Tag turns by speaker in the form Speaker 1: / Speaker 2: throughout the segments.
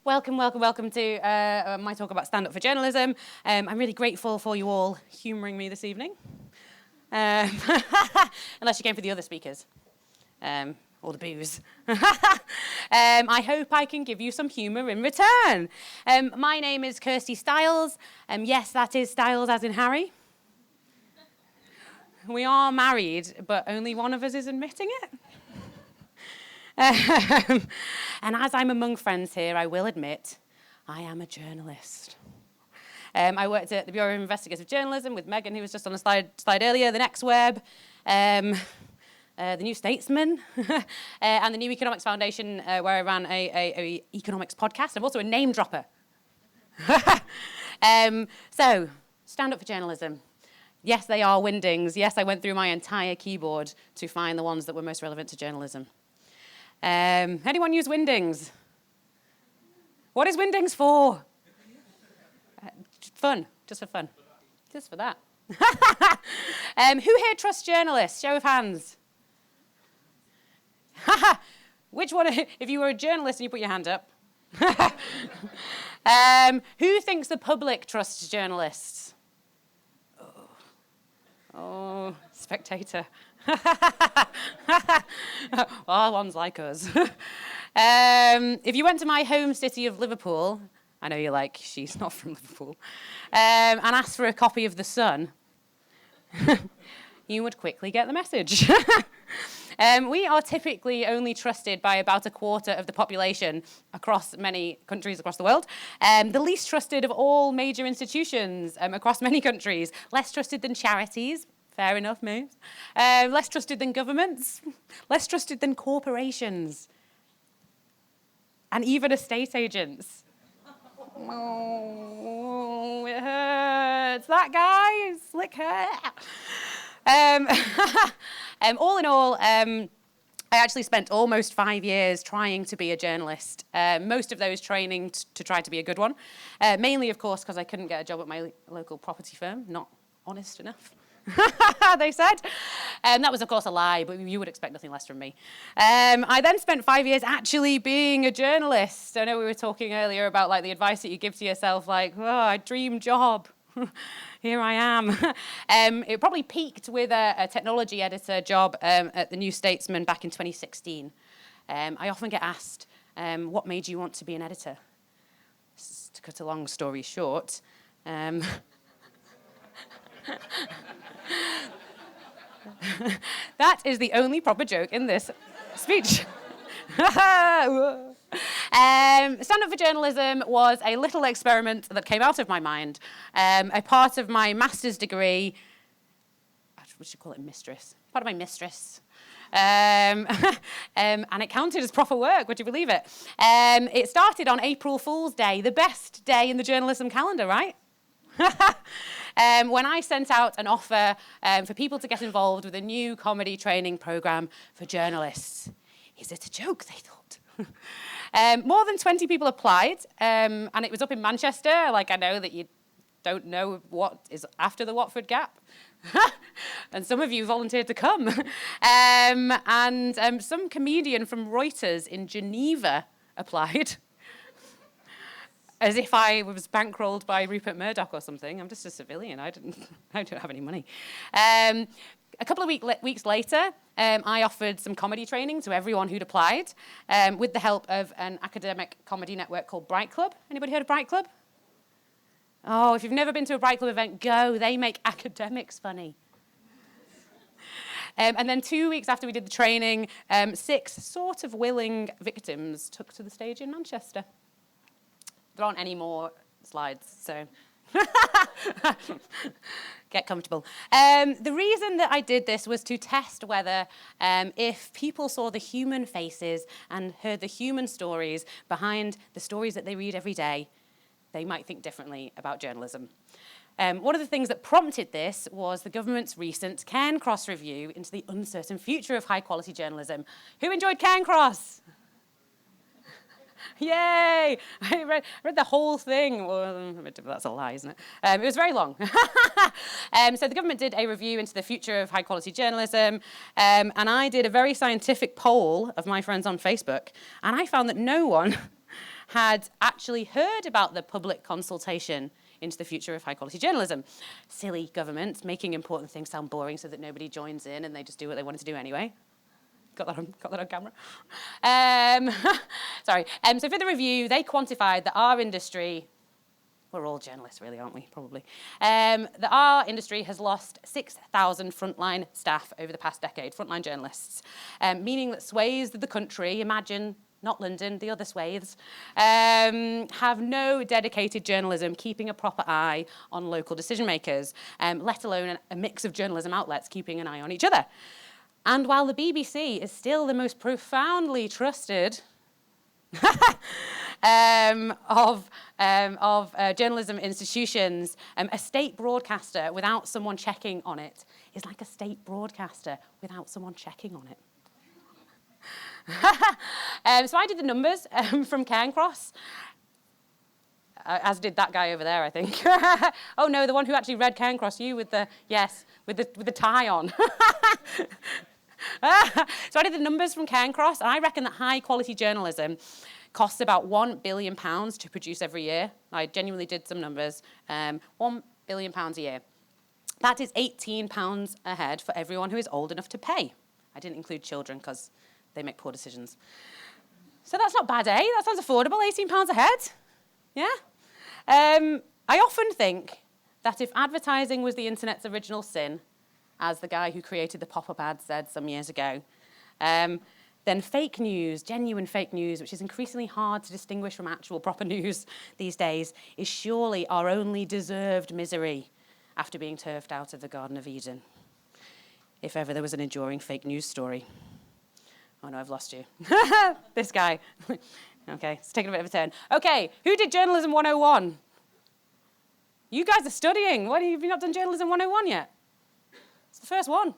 Speaker 1: Welcome to my talk about Stand Up For Journalism. I'm really grateful for you all humouring me this evening. Unless you came for the other speakers. Or the booze. I hope I can give you some humour in return. My name is Kirsty Styles. Yes, that is Styles as in Harry. We are married, but only one of us is admitting it. And as I'm among friends here, I will admit, I am a journalist. I worked at the Bureau of Investigative Journalism with Megan, who was just on the slide earlier, the Next Web, the New Statesman, and the New Economics Foundation, where I ran a economics podcast. I'm also a name dropper. So, Stand Up For Journalism. Yes, they are Wingdings. Yes, I went through my entire keyboard to find the ones that were most relevant to journalism. Anyone use Wingdings? What is Wingdings for? Fun, just for fun. Just for that. Who here trusts journalists? Show of hands. Which one, if you were a journalist and you put your hand up. Who thinks the public trusts journalists? Oh, spectator. Well, one's like us. If you went to my home city of Liverpool, I know you're like, she's not from Liverpool, and asked for a copy of The Sun, you would quickly get the message. We are typically only trusted by about a quarter of the population across many countries across the world. The least trusted of all major institutions across many countries. Less trusted than charities. Fair enough, moves. Less trusted than governments. Less trusted than corporations. And even estate agents. Oh, it hurts. That guy, slick hair. All in all, I actually spent almost 5 years trying to be a journalist. Most of those training to try to be a good one. Mainly, of course, because I couldn't get a job at my local property firm. Not honest enough. They said. That was, of course, a lie, but you would expect nothing less from me. I then spent 5 years actually being a journalist. I know we were talking earlier about like the advice that you give to yourself, like, oh, dream job. Here I am. It probably peaked with a technology editor job at the New Statesman back in 2016. I often get asked, what made you want to be an editor? To cut a long story short, that is the only proper joke in this speech. Stand Up For Journalism was a little experiment that came out of my mind, a part of my master's degree. What should you call it? Mistress. Part of my mistress. And it counted as proper work, would you believe it? It started on April Fool's Day, the best day in the journalism calendar, right? When I sent out an offer for people to get involved with a new comedy training program for journalists. Is it a joke, they thought? More than 20 people applied, and it was up in Manchester. Like, I know that you don't know what is after the Watford Gap. And some of you volunteered to come. And some comedian from Reuters in Geneva applied. As if I was bankrolled by Rupert Murdoch or something. I'm just a civilian. I don't have any money. A couple of weeks later, I offered some comedy training to everyone who'd applied with the help of an academic comedy network called Bright Club. Anybody heard of Bright Club? Oh, if you've never been to a Bright Club event, go. They make academics funny. And then 2 weeks after we did the training, 6 sort of willing victims took to the stage in Manchester. There aren't any more slides, so get comfortable. The reason that I did this was to test whether if people saw the human faces and heard the human stories behind the stories that they read every day, they might think differently about journalism. One of the things that prompted this was the government's recent Cairncross review into the uncertain future of high-quality journalism. Who enjoyed Cairncross? Yay! I read the whole thing. Well, that's a lie, isn't it? It was very long. So the government did a review into the future of high-quality journalism, and I did a very scientific poll of my friends on Facebook, and I found that no one had actually heard about the public consultation into the future of high-quality journalism. Silly government making important things sound boring so that nobody joins in and they just do what they wanted to do anyway. Got that on camera? Sorry. So for the review, they quantified that our industry, we're all journalists really, aren't we? Probably. That our industry has lost 6,000 frontline staff over the past decade, frontline journalists, meaning that swathes of the country, imagine not London, the other swathes, have no dedicated journalism keeping a proper eye on local decision makers, let alone a mix of journalism outlets keeping an eye on each other. And while the BBC is still the most profoundly trusted of journalism institutions, a state broadcaster without someone checking on it is like a state broadcaster without someone checking on it. So I did the numbers from Cairncross, as did that guy over there, I think. Oh no, the one who actually read Cairncross, you with the, yes, with the tie on. So I did the numbers from Cairncross, and I reckon that high quality journalism costs about £1 billion to produce every year. I genuinely did some numbers. £1 billion a year. That is £18 a head for everyone who is old enough to pay. I didn't include children because they make poor decisions. So that's not bad, eh? That sounds affordable, £18 a head. Yeah? I often think that if advertising was the internet's original sin, as the guy who created the pop-up ad said some years ago, then fake news, genuine fake news, which is increasingly hard to distinguish from actual proper news these days, is surely our only deserved misery after being turfed out of the Garden of Eden. If ever there was an enduring fake news story. Oh no, I've lost you. This guy. Okay, it's taking a bit of a turn. Okay, who did Journalism 101? You guys are studying. Why have you not done Journalism 101 yet? It's the first one.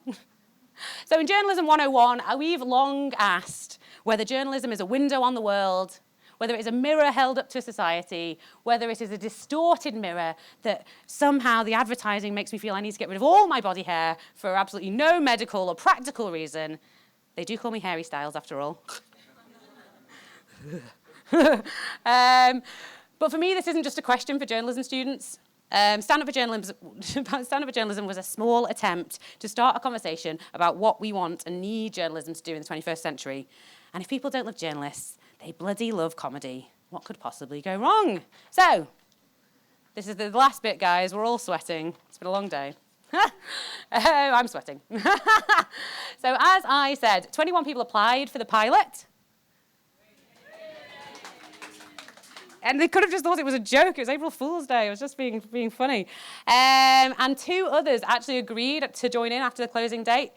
Speaker 1: So in Journalism 101, we've long asked whether journalism is a window on the world, whether it is a mirror held up to society, whether it is a distorted mirror that somehow the advertising makes me feel I need to get rid of all my body hair for absolutely no medical or practical reason. They do call me Hairy Styles, after all. But for me, this isn't just a question for journalism students. Standup For Journalism was a small attempt to start a conversation about what we want and need journalism to do in the 21st century. And if people don't love journalists, they bloody love comedy. What could possibly go wrong? So, this is the last bit, guys. We're all sweating. It's been a long day. I'm sweating. So as I said, 21 people applied for the pilot. And they could have just thought it was a joke. It was April Fool's Day. It was just being funny. And 2 others actually agreed to join in after the closing date.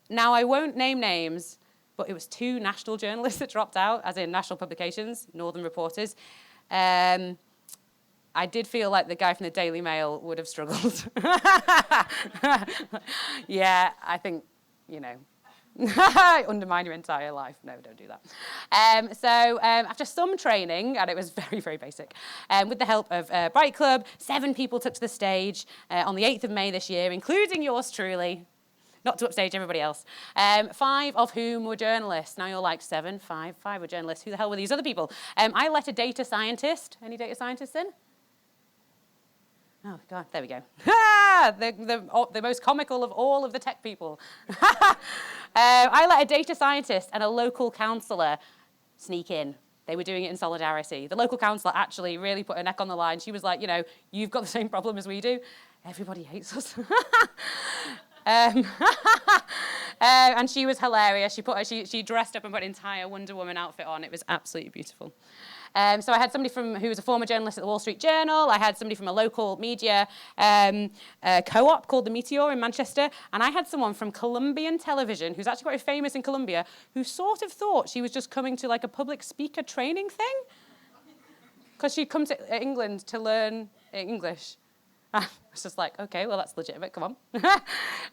Speaker 1: Now, I won't name names, but it was 2 national journalists that dropped out, as in national publications, Northern reporters. I did feel like the guy from the Daily Mail would have struggled. Yeah, I think, you know, undermine your entire life. No, don't do that. So after some training, and it was very, very basic, with the help of Bright Club, 7 people took to the stage on the 8th of May this year, including yours truly, not to upstage everybody else, 5 of whom were journalists. Now you're like, 7, 5 were journalists. Who the hell were these other people? I let a data scientist, any data scientists in? Oh, God, there we go. The most comical of all of the tech people. I let a data scientist and a local councillor sneak in. They were doing it in solidarity. The local councillor actually really put her neck on the line. She was like, you know, you've got the same problem as we do. Everybody hates us. And she was hilarious. She dressed up and put an entire Wonder Woman outfit on. It was absolutely beautiful. So I had somebody who was a former journalist at the Wall Street Journal. I had somebody from a local media co-op called The Meteor in Manchester. And I had someone from Colombian television, who's actually quite famous in Colombia, who sort of thought she was just coming to like a public speaker training thing. Because she'd come to England to learn English. I was just like, okay, well, that's legitimate, come on.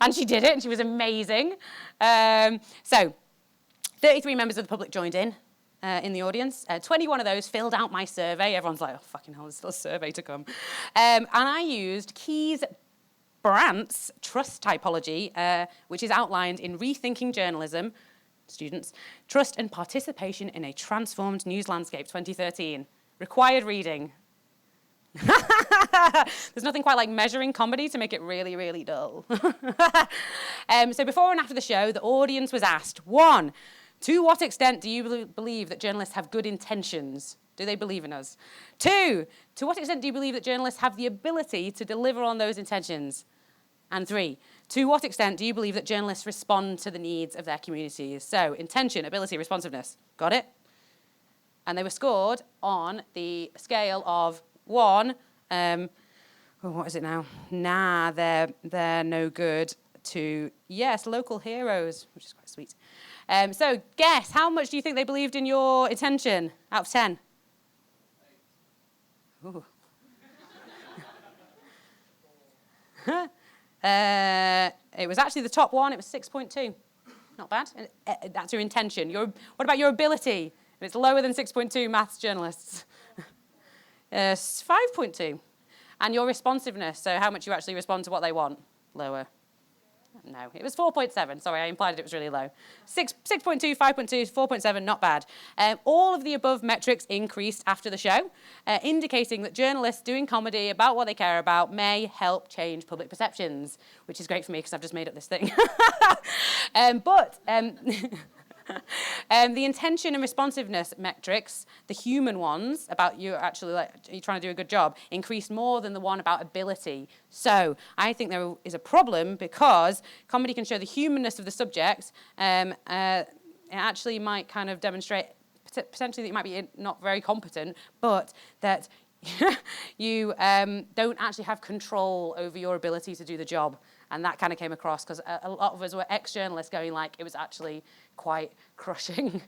Speaker 1: And she did it, and she was amazing. So 33 members of the public joined in the audience. 21 of those filled out my survey. Everyone's like, oh, fucking hell, there's still a survey to come. And I used Keyes Brandt's trust typology, which is outlined in Rethinking Journalism, students, Trust and Participation in a Transformed News Landscape 2013, Required reading. There's nothing quite like measuring comedy to make it really, really dull. So before and after the show, the audience was asked, 1, to what extent do you believe that journalists have good intentions? Do they believe in us? 2, to what extent do you believe that journalists have the ability to deliver on those intentions? And 3, to what extent do you believe that journalists respond to the needs of their communities? So, intention, ability, responsiveness. Got it? And they were scored on the scale of 1, what is it now? Nah, they're no good, to, yes, local heroes, which is quite sweet. So, guess, how much do you think they believed in your intention out of 10? Ooh. It was actually the top one. It was 6.2. Not bad. That's your intention. What about your ability? And it's lower than 6.2 maths journalists. 5.2. And your responsiveness, so how much you actually respond to what they want, lower. No, it was 4.7. Sorry, I implied it was really low. 6.2, 5.2, 4.7, not bad. All of the above metrics increased after the show, indicating that journalists doing comedy about what they care about may help change public perceptions, which is great for me because I've just made up this thing. The intention and responsiveness metrics, the human ones, about you actually you're trying to do a good job, increased more than the one about ability. So I think there is a problem because comedy can show the humanness of the subject. It actually might kind of demonstrate potentially that you might be not very competent, but that you don't actually have control over your ability to do the job. And that kind of came across because a lot of us were ex-journalists going like, it was actually quite crushing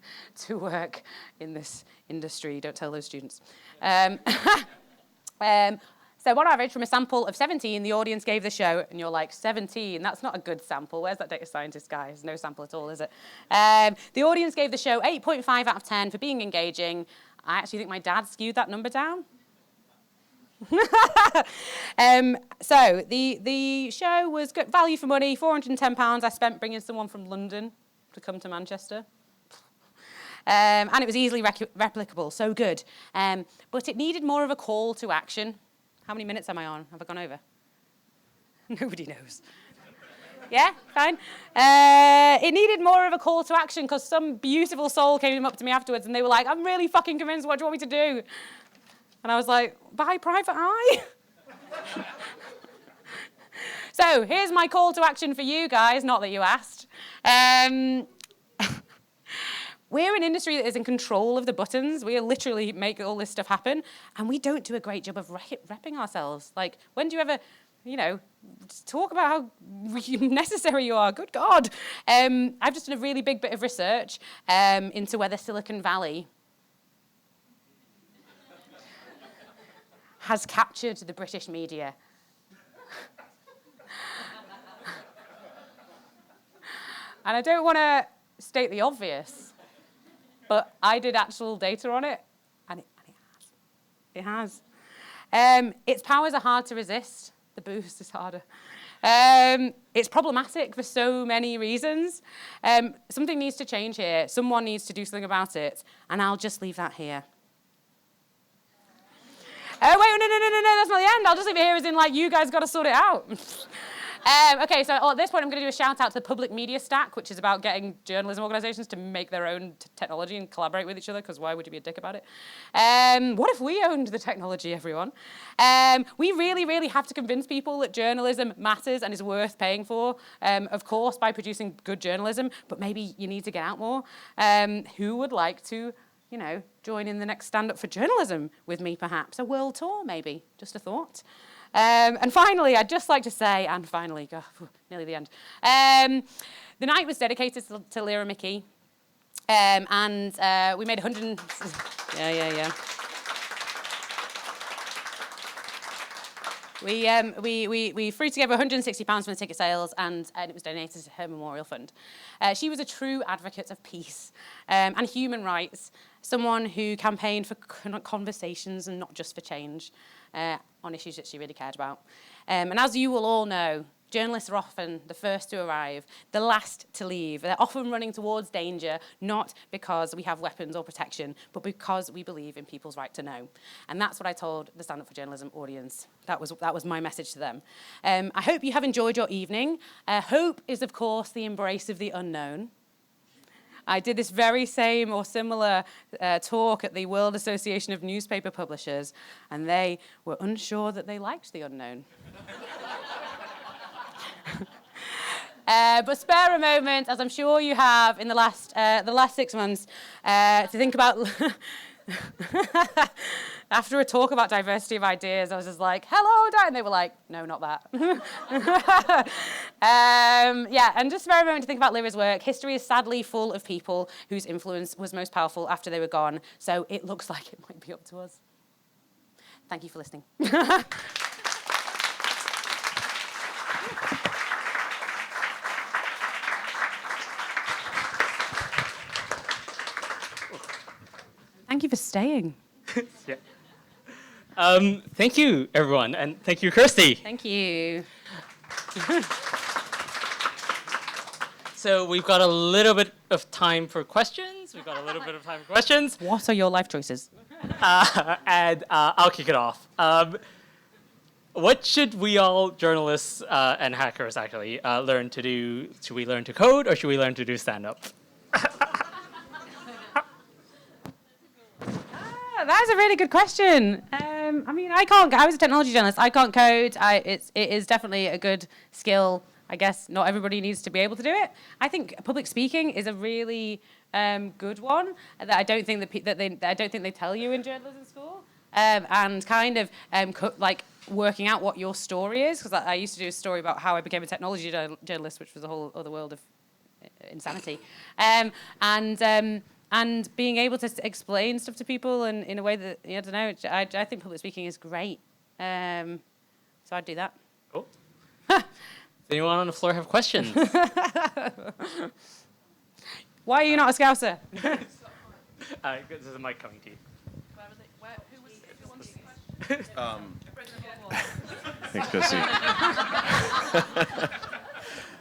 Speaker 1: to work in this industry. Don't tell those students. So on average, from a sample of 17, the audience gave the show, and you're like, 17? That's not a good sample. Where's that data scientist guy? There's no sample at all, is it? The audience gave the show 8.5 out of 10 for being engaging. I actually think my dad skewed that number down. So the show was good value for money, £410 I spent bringing someone from London to come to Manchester. And it was easily replicable, so good. But it needed more of a call to action. How many minutes am I on? Have I gone over? Nobody knows. Yeah, fine. It needed more of a call to action because some beautiful soul came up to me afterwards and they were like, I'm really fucking convinced, what do you want me to do? And I was like, buy Private Eye? So here's my call to action for you guys, not that you asked. We're an industry that is in control of the buttons. We literally make all this stuff happen, and we don't do a great job of repping ourselves. Like, when do you ever, talk about how necessary you are? Good God. I've just done a really big bit of research into whether Silicon Valley has captured the British media. And I don't want to state the obvious, but I did actual data on it, and it has. It has. Its powers are hard to resist. The boost is harder. It's problematic for so many reasons. Something needs to change here. Someone needs to do something about it, and I'll just leave that here. Oh, wait, no, that's not the end. I'll just leave it here as in, you guys got to sort it out. Okay, so at this point, I'm going to do a shout out to the Public Media Stack, which is about getting journalism organizations to make their own technology and collaborate with each other, because why would you be a dick about it? What if we owned the technology, everyone? We really, really have to convince people that journalism matters and is worth paying for, of course, by producing good journalism, but maybe you need to get out more. Who would like to join in the next Stand-Up For Journalism with me, perhaps? A world tour, maybe. Just a thought. And finally, I'd just like to say, nearly the end. The night was dedicated to Lyra Mickey. And we made 100... Yeah. We threw together £160 from the ticket sales, and it was donated to her memorial fund. She was a true advocate of peace and human rights, someone who campaigned for conversations and not just for change on issues that she really cared about. And as you will all know, journalists are often the first to arrive, the last to leave. They're often running towards danger, not because we have weapons or protection, but because we believe in people's right to know. And that's what I told the Stand Up For Journalism audience. That was my message to them. I hope you have enjoyed your evening. Hope is, of course, the embrace of the unknown. I did this very same or similar talk at the World Association of Newspaper Publishers, and they were unsure that they liked the unknown. But spare a moment, as I'm sure you have in the last 6 months, to think about... After a talk about diversity of ideas, I was just like, hello, and they were like, no, not that. And just spare a moment to think about Lyra's work. History is sadly full of people whose influence was most powerful after they were gone, so it looks like it might be up to us. Thank you for listening. Thank you for staying.
Speaker 2: Yeah. Thank you, everyone, and thank you, Kirsty.
Speaker 1: Thank you.
Speaker 2: So we've got a little bit of time for questions.
Speaker 1: What are your life choices?
Speaker 2: And I'll kick it off. What should we all, journalists and hackers actually, learn to do? Should we learn to code or should we learn to do stand-up?
Speaker 1: That is a really good question. I was a technology journalist. I can't code. It is definitely a good skill. I guess not everybody needs to be able to do it. I think public speaking is a really good one that I don't think they tell you in journalism school. And kind of working out what your story is, because I used to do a story about how I became a technology journalist, which was a whole other world of insanity. And being able to explain stuff to people and in a way that, I don't know, I think public speaking is great. So I'd do that.
Speaker 2: Cool. Does anyone on the floor have questions?
Speaker 1: Why are you not a Scouser?
Speaker 2: This is a mic coming to you.
Speaker 3: Who wants the question? Thanks, Kirsty.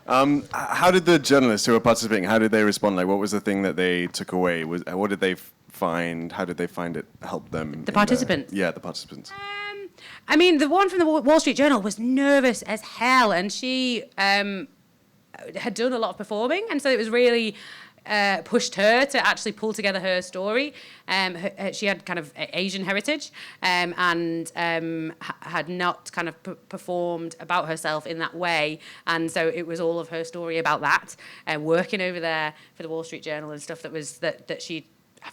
Speaker 3: How did the journalists who were participating, how did they respond? Like, what was the thing that they took away? What did they find? How did they find it helped them?
Speaker 1: The participants?
Speaker 3: The participants.
Speaker 1: The one from the Wall Street Journal was nervous as hell, and she had done a lot of performing, and so it was really pushed her to actually pull together her story. She had kind of Asian heritage and had not kind of performed about herself in that way. And so it was all of her story about that, working over there for the Wall Street Journal and stuff that she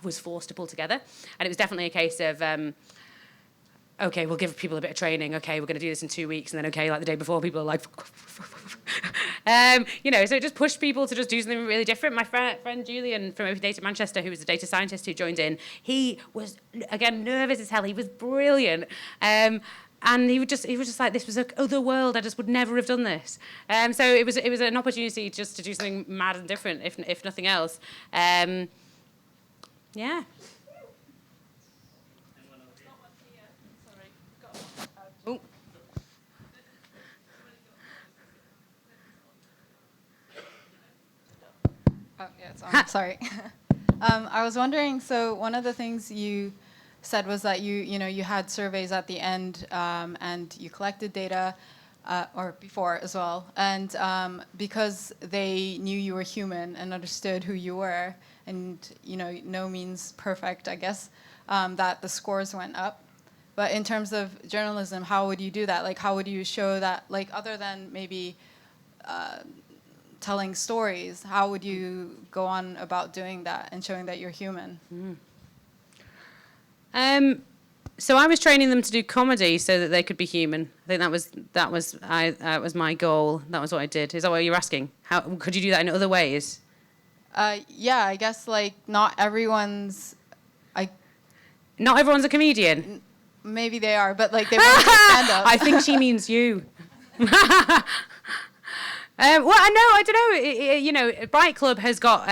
Speaker 1: was forced to pull together. And it was definitely a case of... okay, we'll give people a bit of training. Okay, we're going to do this in 2 weeks. And then, okay, like the day before, people are like... so it just pushed people to just do something really different. My friend Julian from Open Data Manchester, who was a data scientist who joined in, he was, again, nervous as hell. He was brilliant. And he was just like, this was other world. I just would never have done this. So it was an opportunity just to do something mad and different, if nothing else. Yeah.
Speaker 4: Oh, yeah, it's on. Sorry. I was wondering, so one of the things you said was that you had surveys at the end and you collected data, or before as well, and because they knew you were human and understood who you were, and no means perfect, I guess, that the scores went up. But in terms of journalism, how would you do that? Like, how would you show that, like, other than maybe telling stories, how would you go on about doing that and showing that you're human?
Speaker 1: So I was training them to do comedy so that they could be human. I think that was my goal. That was what I did. Is that what you're asking? How could you do that in other ways?
Speaker 4: Yeah, I guess like not everyone's
Speaker 1: a comedian.
Speaker 4: Maybe they are, but like they want to stand up.
Speaker 1: I think she means you. I don't know. Bright Club has got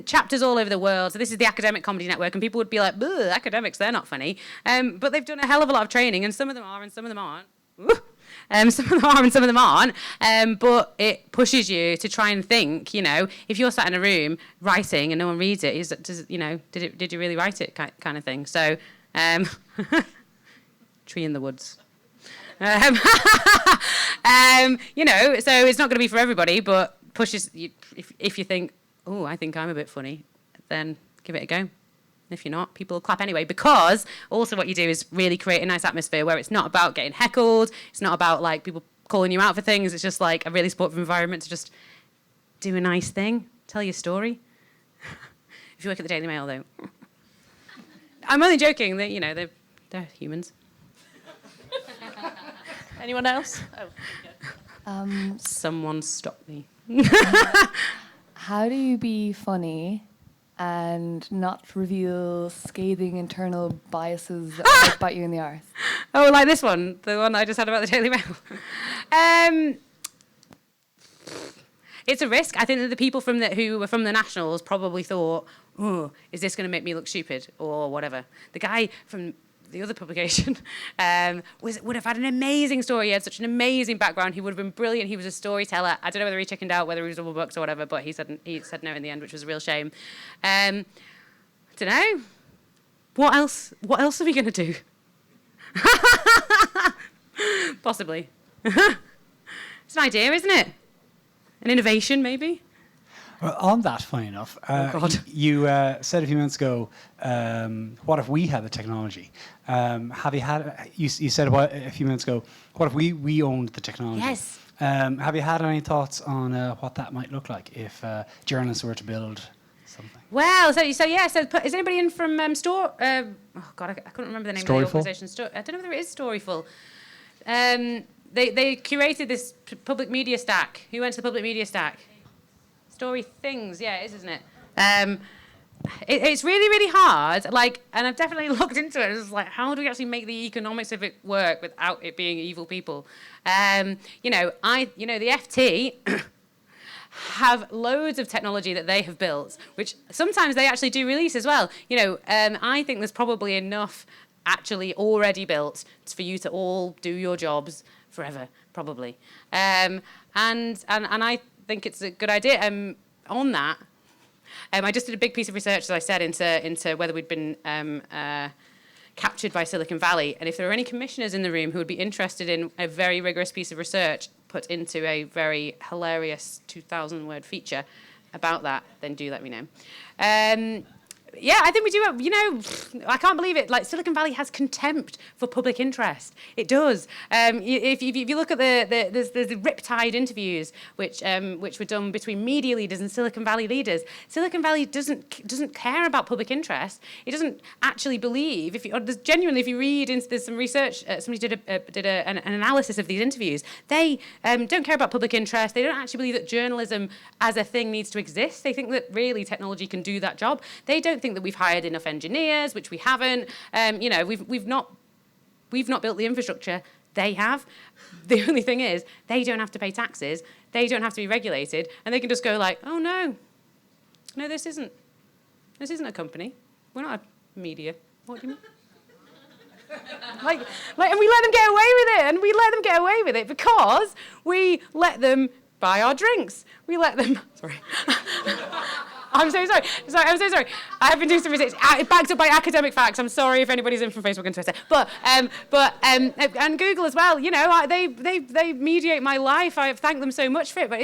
Speaker 1: chapters all over the world. So this is the Academic Comedy Network, and people would be like, academics, they're not funny. But they've done a hell of a lot of training, and some of them are, and some of them aren't. Some of them are and some of them aren't. But it pushes you to try and think, you know, if you're sat in a room writing and no one reads it, did you really write it kind of thing? So, tree in the woods. You know, so it's not going to be for everybody, but pushes you, if you think, oh, I think I'm a bit funny, then give it a go. If you're not, people will clap anyway, because also what you do is really create a nice atmosphere where it's not about getting heckled, it's not about like people calling you out for things, it's just like a really supportive environment to just do a nice thing, tell your story. If you work at the Daily Mail, though. I'm only joking, that you know, they're humans.
Speaker 5: Anyone else?
Speaker 1: Someone stop me.
Speaker 6: How do you be funny and not reveal scathing internal biases that might bite you in the arse?
Speaker 1: Oh, like this one, the one I just had about the Daily Mail. It's a risk. I think that the people who were from the Nationals probably thought, oh, is this going to make me look stupid or whatever. The guy from the other publication would have had an amazing story. He had such an amazing background. He would have been brilliant. He was a storyteller. I don't know whether he chickened out, whether he was double booked or whatever, but he said no in the end, which was a real shame. I don't know. What else are we going to do? Possibly. It's an idea, isn't it? An innovation, maybe?
Speaker 7: Well, on that, funny enough, you said a few minutes ago, what if we had the technology? Have you had? You said a few minutes ago, what if we owned the technology?
Speaker 1: Yes.
Speaker 7: Have you had any thoughts on what that might look like if journalists were to build something?
Speaker 1: Well, so is anybody in from Store? Oh God, I couldn't remember the name of the organisation. I don't know whether it is Storyful. They curated this public media stack. Who went to the public media stack? Story Things, yeah, it is, isn't it? It's really, really hard. Like, and I've definitely looked into it. It's like, how do we actually make the economics of it work without it being evil people? The FT have loads of technology that they have built, which sometimes they actually do release as well. I think there's probably enough actually already built for you to all do your jobs forever, probably. And I think it's a good idea. On that, I just did a big piece of research, as I said, into whether we'd been captured by Silicon Valley, and if there are any commissioners in the room who would be interested in a very rigorous piece of research put into a very hilarious 2,000-word feature about that, then do let me know. Yeah, I think we do. I can't believe it. Like, Silicon Valley has contempt for public interest. It does. If you look at there's the Riptide interviews, which were done between media leaders and Silicon Valley leaders. Silicon Valley doesn't care about public interest. It doesn't actually believe. If you read into there's some research, somebody did an analysis of these interviews. They don't care about public interest. They don't actually believe that journalism as a thing needs to exist. They think that really technology can do that job. They don't think that we've hired enough engineers, which we haven't. We've not built the infrastructure. They have. The only thing is, they don't have to pay taxes. They don't have to be regulated, and they can just go like, oh no, this isn't a company. We're not a media. What do you mean? And we let them get away with it, and we let them get away with it because we let them buy our drinks. We let them. Sorry. I'm so sorry. I'm so sorry. I have been doing some research. Backed up by academic facts. I'm sorry if anybody's in from Facebook and Twitter. But and Google as well. They mediate my life. I thank them so much for it. But